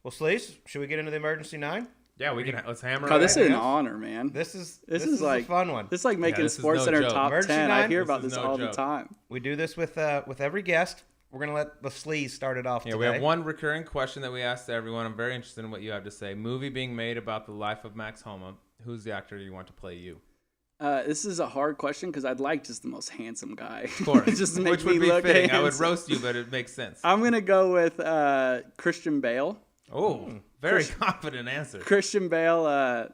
Well, Sleaze, should we get into the emergency 9? Yeah, we can. Let's hammer. God, this is an honor, man. This is like a fun one. This is like making Sports Center top Emergency 10. 9? I hear about this all the time. We do this with every guest. We're gonna let the Sleaze start it off. Yeah, today. we have one recurring question that we ask to everyone. I'm very interested in what you have to say. Movie being made about the life of Max Homa. Who's the actor you want to play you? This is a hard question because I'd like just the most handsome guy. Of course. Just to Which make would me be look fitting. handsome. I would roast you, but it makes sense. I'm going to go with Christian Bale. Oh, very confident answer. Christian Bale.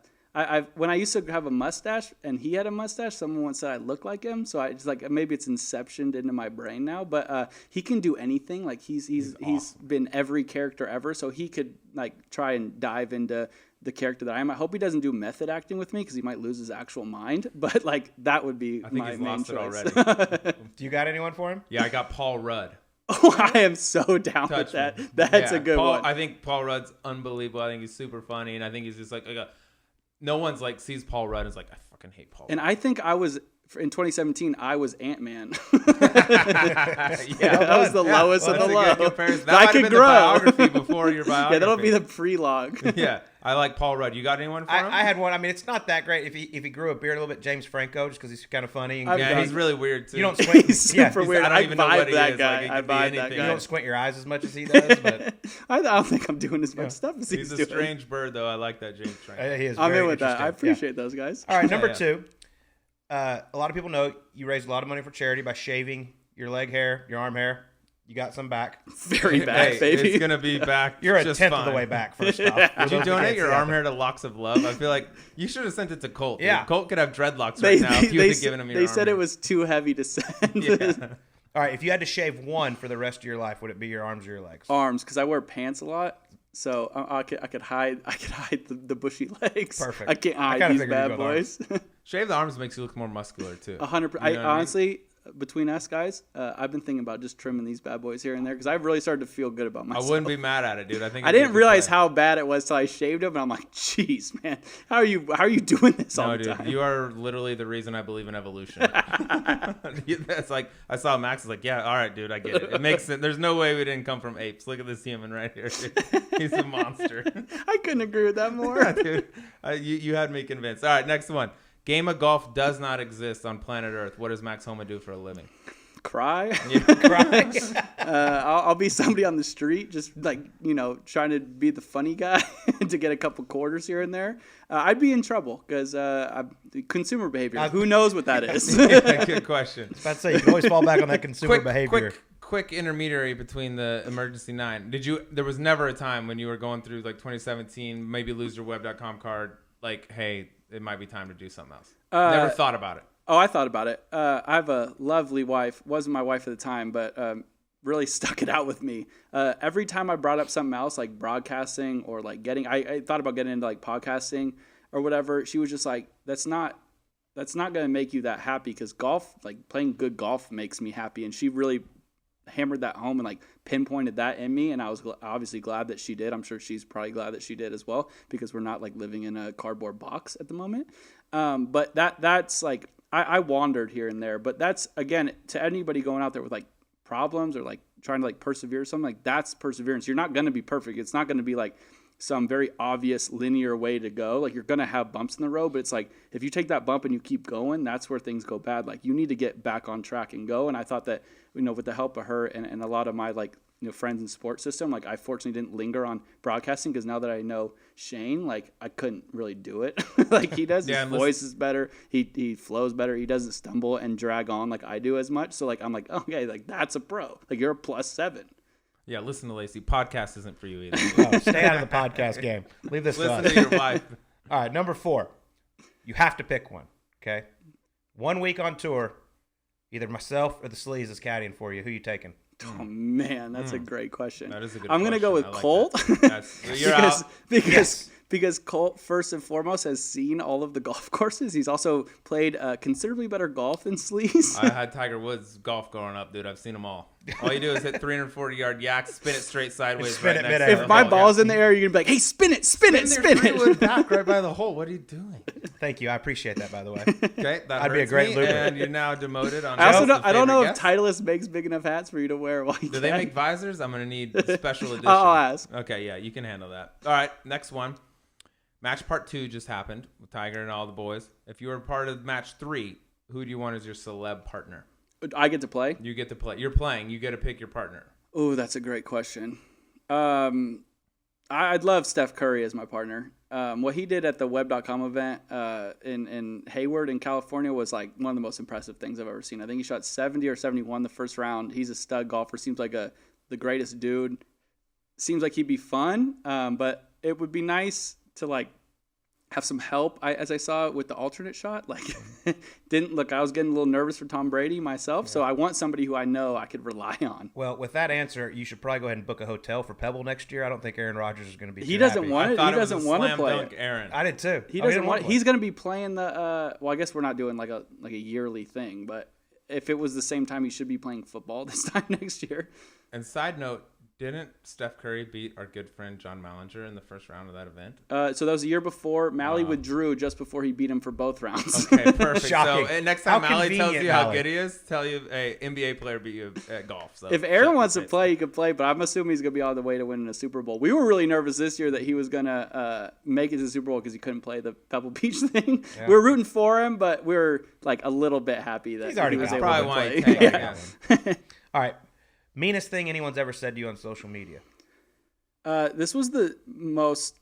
When I used to have a mustache and he had a mustache, someone once said I look like him. So I just like, maybe it's inceptioned into my brain now, but he can do anything. Like he's awesome. been every character ever. So he could like try and dive into the character that I am. I hope he doesn't do method acting with me because he might lose his actual mind. But like that would be I think my he's main lost choice. it already. Do you got anyone for him? Yeah, I got Paul Rudd. Oh, I am so down with that. That's a good one. I think Paul Rudd's unbelievable. I think he's super funny, and I think he's just like no one's like sees Paul Rudd and is like, I fucking hate Paul Rudd. And I think I was in 2017. I was Ant-Man. That was the lowest of the low. That I might have could been grow. the biography before your biography. Yeah, that'll be the pre-log. Yeah, I like Paul Rudd. You got anyone for him? I had one. I mean, it's not that great. If he grew a beard a little bit, James Franco, just because he's kind of funny. And Yeah, he's really weird too. You don't squint. He's super weird. I don't even know what he that is. guy. Like, I vibe that You guy. don't squint your eyes as much as he does, but I don't think I'm doing as much stuff as He's he's a doing. strange bird, though. I like that James Franco. he is. I'm very in with that. I interesting. appreciate those guys. All right, number Yeah. 2. A lot of people know you raised a lot of money for charity by shaving your leg hair, your arm hair. You got some back. Very bad, Hey, baby. it's gonna be back. You're a just tenth fine. of the way back. First off, Did you Don't donate forget your to arm that. hair to Locks of Love? I feel like you should have sent it to Colt. Yeah. Dude. Colt could have dreadlocks right now if you would have given him your They arm said hair. it was too heavy to send. Yeah. All right, if you had to shave one for the rest of your life, would it be your arms or your legs? Arms, because I wear pants a lot. So I could hide the bushy legs. Perfect. I can't I hide kinda these figured bad you'd go with boys. Shave the arms makes you look more muscular too. 100%. You know what I mean? Honestly, between us guys, I've been thinking about just trimming these bad boys here and there because I've really started to feel good about I myself. wouldn't be mad at it, dude. I think I it'd be a didn't good realize play. how bad it was till I shaved them, and I'm like, "Jeez, man, how are you doing this all No, the dude, time?" you are literally the reason I believe in evolution. That's like I saw Max is like, yeah, all right, dude, I get it. It makes sense. There's no way we didn't come from apes. Look at this human right here. Dude. He's a monster. I couldn't agree with that more. Dude, you had me convinced. All right, next one. Game of golf does not exist on planet Earth. What does Max Homa do for a living? Cry. Cry. I'll be somebody on the street, just like trying to be the funny guy to get a couple quarters here and there. I'd be in trouble because consumer behavior. Who knows what that is? Good question. I was about to say, you can always fall back on that consumer behavior. Quick intermediary between the emergency 9. There was never a time when you were going through like 2017, maybe lose your web.com card, like, hey, it might be time to do something else. Never thought about it. Oh, I thought about it. I have a lovely wife. Wasn't my wife at the time, but really stuck it out with me. Every time I brought up something else, like broadcasting or like I thought about getting into like podcasting or whatever. She was just like, that's not going to make you that happy because golf, like playing good golf makes me happy. And she really hammered that home and like pinpointed that in me. And I was obviously glad that she did. I'm sure she's probably glad that she did as well because we're not like living in a cardboard box at the moment. But that's like, I wandered here and there, but that's, again, to anybody going out there with like problems or like trying to like persevere or something, like that's perseverance. You're not going to be perfect. It's not going to be like some very obvious linear way to go. Like you're going to have bumps in the road, but it's like if you take that bump and you keep going, that's where things go bad. Like you need to get back on track and go. And I thought that, with the help of her and a lot of my like, friends in sports system, like I fortunately didn't linger on broadcasting because now that I know Shane, like I couldn't really do it like he does. His voice is better. He flows better. He doesn't stumble and drag on like I do as much. So like I'm like, okay, like that's a pro. Like you're a +7. Yeah, listen to Lacey. Podcast isn't for you either. Oh, stay out of the podcast game. Leave this to Listen us. to your wife. All right, number 4. You have to pick one. Okay, 1 week on tour. Either myself or the Sleaze is caddying for you. Who you taking? Oh man, that's a great question. That is a good I'm gonna go with question. I Colt like that. You're out. because Colt first and foremost has seen all of the golf courses. He's also played considerably better golf than Sleaze. I had Tiger Woods golf growing up, dude. I've seen them all. All you do is hit 340-yard yak, spin it straight sideways. Spin it next to midair. the If my hole. ball's in the air, you're gonna be like, "Hey, spin it, spin it, spin it." Back right by the hole. What are you doing? Thank you. I appreciate that, by the way. Okay, that I'd be a hurts great me, looper. and you're now demoted on. I also Joe's don't, the I don't know favorite if guest. Titleist makes big enough hats for you to wear while you Do they can. make visors? I'm gonna need a special edition. I'll ask. Okay, yeah, you can handle that. All right, next one. Match part 2 just happened with Tiger and all the boys. If you were part of match 3, who do you want as your celeb partner? I get to play? You get to play. You're playing. You get to pick your partner. Oh, that's a great question. I'd love Steph Curry as my partner. What he did at the Web.com event in Hayward in California was like one of the most impressive things I've ever seen. I think he shot 70 or 71 the first round. He's a stud golfer. Seems like the greatest dude. Seems like he'd be fun, but it would be nice to like have some help. As I saw with the alternate shot, like didn't look. I was getting a little nervous for Tom Brady myself, so I want somebody who I know I could rely on. Well, with that answer, you should probably go ahead and book a hotel for Pebble next year. I don't think Aaron Rodgers is going to be. He too doesn't happy. want I it. thought He it was doesn't a want to slam play dunk, it. Aaron. I did too. He Oh, doesn't didn't want. to He's going to be playing the. Well, I guess we're not doing like a yearly thing, but if it was the same time, he should be playing football this time next year. And side note, didn't Steph Curry beat our good friend John Mallinger in the first round of that event? So that was the year before. Mally withdrew just before he beat him for both rounds. Okay, perfect. Shocking. So next time How Mally tells convenient, you how Mally. good he is, tell you a NBA player beat you at golf. So If Aaron wants to play, he could play, but I'm assuming he's going to be on the way to winning a Super Bowl. We were really nervous this year that he was going to make it to the Super Bowl because he couldn't play the Pebble Beach thing. Yeah. We were rooting for him, but we were like a little bit happy that He's already he was got able probably to why he play. tanked, yeah. All right. Meanest thing anyone's ever said to you on social media? This was the most,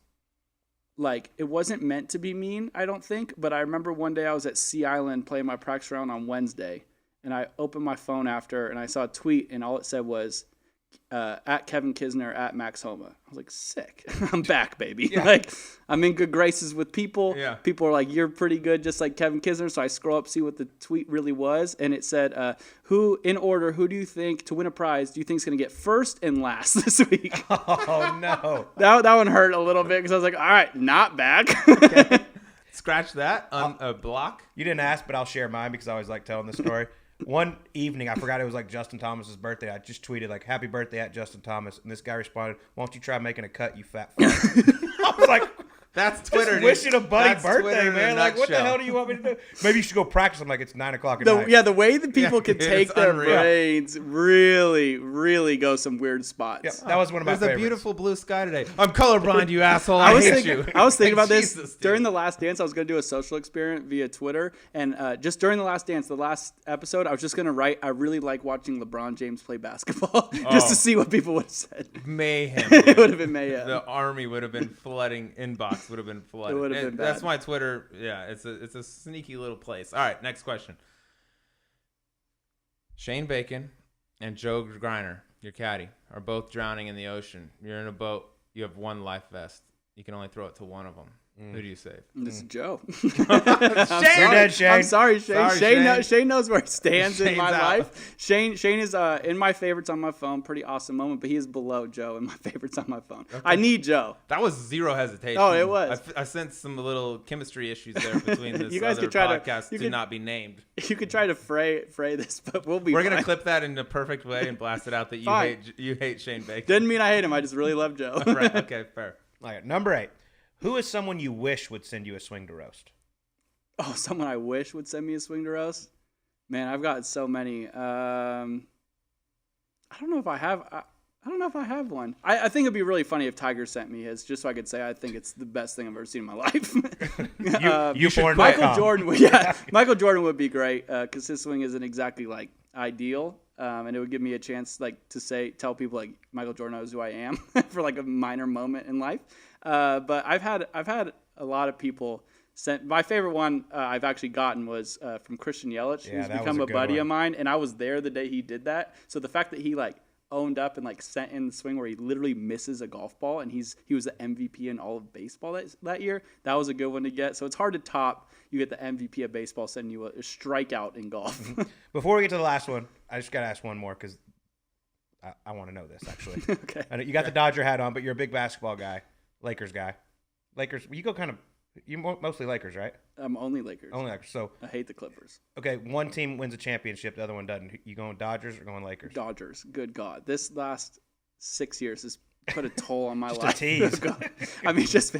like, it wasn't meant to be mean, I don't think. But I remember one day I was at Sea Island playing my practice round on Wednesday. And I opened my phone after, and I saw a tweet, and all it said was, at Kevin Kisner, at Max Homa. I was like, sick. I'm back, baby. Yeah. Like, I'm in good graces with people. Yeah. People are like, you're pretty good, just like Kevin Kisner. So I scroll up, see what the tweet really was. And it said, who do you think, to win a prize, do you think is going to get first and last this week? Oh, no. That one hurt a little bit because I was like, all right, not back. Scratch that on a block. You didn't ask, but I'll share mine because I always like telling this story. One evening, I forgot it was like Justin Thomas's birthday. I just tweeted like, happy birthday at Justin Thomas. And this guy responded, why don't you try making a cut, you fat fuck? I was like, That's Twitter. just dude. wishing a buddy That's birthday, Twitter in a man. Like, what the nutshell. hell do you want me to do? Maybe you should go practice. I'm like, it's 9 o'clock at night. The way that people can dude, take it's their unreal. brains really, really go some weird spots. Yep, that was one of my There's favorites. a beautiful blue sky today. I'm colorblind, you asshole. I was hate thinking, you. I was thinking about this Jesus, dude. during the Last Dance. I was going to do a social experiment via Twitter, and just during the Last Dance, the last episode, I was just going to write, I really like watching LeBron James play basketball, just to see what people would have said. Mayhem. It dude. would have been mayhem. The army would have been flooding. Inbox would have been flooded. It would have been That's bad. my Twitter. Yeah, it's a sneaky little place. All right, next question. Shane Bacon and Joe Griner, your caddy, are both drowning in the ocean. You're in a boat. You have one life vest. You can only throw it to one of them. Who do you save? This is Joe. You're dead, Shane. I'm sorry, Shane. Sorry, Shane, Shane. Shane knows where he stands in Shane's my out. life. Shane is in my favorites on my phone. Pretty awesome moment, but he is below Joe in my favorites on my phone. I need Joe. That was zero hesitation. Oh, it was. I sensed some little chemistry issues there between this You guys other could try to- podcast you to could- not be named. You could try to fray this, but we'll be We're gonna fine. clip that in a perfect way and blast it out that Fine. you hate Shane Bacon. Didn't mean I hate him. I just really love Joe. Right? Okay, fair. All right, number 8. Who is someone you wish would send you a swing to roast? Oh, someone I wish would send me a swing to roast. Man, I've got so many. I don't know if I have. I don't know if I have one. I think it'd be really funny if Tiger sent me his, just so I could say I think it's the best thing I've ever seen in my life. YouPorn.com. Michael Jordan would, yeah, Michael Jordan would be great because his swing isn't exactly like ideal, and it would give me a chance like to tell people like Michael Jordan knows who I am for like a minor moment in life. But I've had a lot of people sent. My favorite one I've actually gotten was from Christian Yelich, Yeah, who's that become was a a good buddy one. of mine, and I was there the day he did that. So the fact that he like owned up and like sent in the swing where he literally misses a golf ball, and he was the MVP in all of baseball that year. That was a good one to get. So it's hard to top. You get the MVP of baseball sending you a strikeout in golf. Before we get to the last one, I just got to ask one more because I want to know this, actually. Okay. I know you got the Dodger hat on, but you're a big basketball guy, Lakers guy. Lakers, you go kind of You mostly Lakers, right? I'm only Lakers. Only Lakers. So I hate the Clippers. okay, one team wins a championship, the other one doesn't. You going Dodgers or going Lakers? Dodgers. Good God. This last 6 years has put a toll on my Just life. a tease. God. I mean, just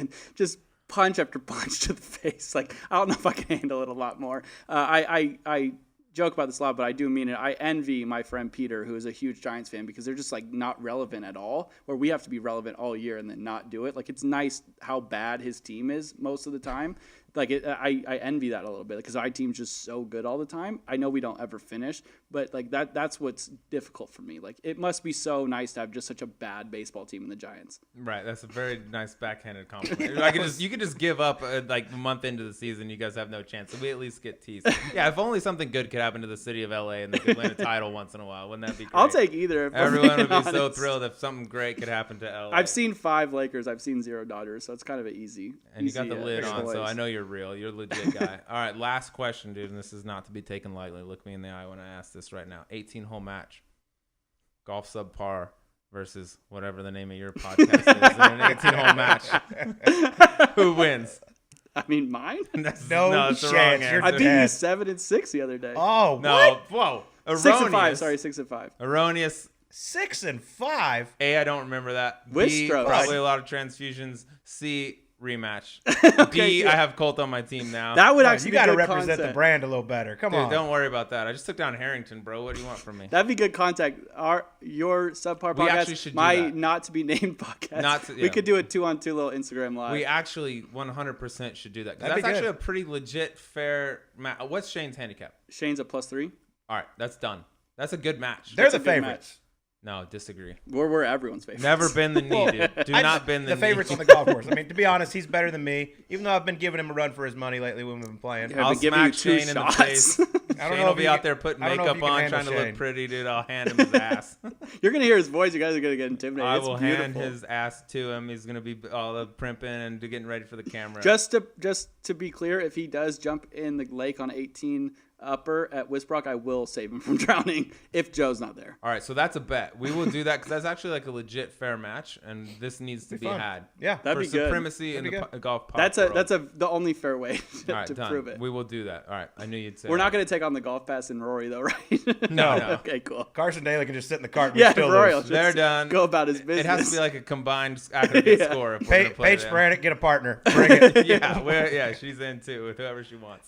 punch after punch to the face. Like, I don't know if I can handle it a lot more. I joke about this a lot, but I do mean it. I envy my friend Peter, who is a huge Giants fan, because they're just like not relevant at all, where we have to be relevant all year and then not do it. Like, it's nice how bad his team is most of the time. Like, I envy that a little bit because our team's just so good all the time. I know we don't ever finish, but like that's what's difficult for me. Like, it must be so nice to have just such a bad baseball team in the Giants. Right, that's a very nice backhanded compliment. You could just give up like a month into the season. You guys have no chance. So we at least get teased. Yeah, if only something good could happen to the city of LA and they could win a title once in a while. Wouldn't that be great? I'll take either. Everyone would be so thrilled if something great could happen to LA. I've seen 5 Lakers. I've seen 0 Dodgers, so it's kind of an easy. And you got the lid on, choice. so I know you're real. You're a legit guy. All right, last question, dude, and this is not to be taken lightly. Look me in the eye when I ask this right now. 18-hole match. Golf Subpar versus whatever the name of your podcast is in an 18-hole match. Who wins? I mean, mine? That's, No it's the chance. wrong You're I answer. beat you dead. 7-6 the other day. Oh, No, what? whoa. 6-5. Sorry, 6-5. Erroneous. 6-5. A, I don't remember that. With B, strokes. probably a lot of transfusions. C, rematch. Okay, D, yeah. I have Colt on my team now. That would Oh, actually you be got to good represent content. the brand a little better. Come Dude, on. don't worry about that. I just took down Harrington, bro. What do you want from me? That'd be good contact. Your Subpar We podcast, actually should do my that. not to be named podcast. Yeah. We could do a 2-on-2 little Instagram live. We actually 100% should do that. 'Cause That'd that's be actually good. a pretty legit, fair match. What's Shane's handicap? Shane's a +3. All right, that's done. That's a good match. They're That's the a good favorites. No, disagree. We're everyone's favorite. Never been the knee, dude. Do I not just- been the knee. favorites on the golf course. I mean, to be honest, he's better than me. Even though I've been giving him a run for his money lately when we've been playing. Yeah, I'll been giving you smack 2 Shane in the shots. face. I don't Shane know will if be you out can- there putting I don't know if makeup you can on, handle trying to Shane. look pretty, dude. I'll hand him his ass. You're gonna hear his voice. You guys are gonna get intimidated. I It's will beautiful. hand his ass to him. He's gonna be all the primping and getting ready for the camera. Just to be clear, if he does jump in the lake on 18 upper at Wisbrock, I will save him from drowning if Joe's not there. All right, so that's a bet. We will do that because that's actually like a legit fair match, and this needs to be fun. had. Yeah. That'd for be good. supremacy in That'd be the good. golf. That's world. the only fair way All right, to done. prove it. We will do that. All right, I knew you'd say. We're not that. going to take on the golf pass and Rory though, right? No. Okay, cool. Carson Daly can just sit in the cart and Yeah, we still Rory will lose. just They're done. go about his business. It has to be like a combined aggregate Yeah. score. If we're gonna play Paige them. Brannick, get a partner. Bring it. Yeah, she's in too with whoever she wants.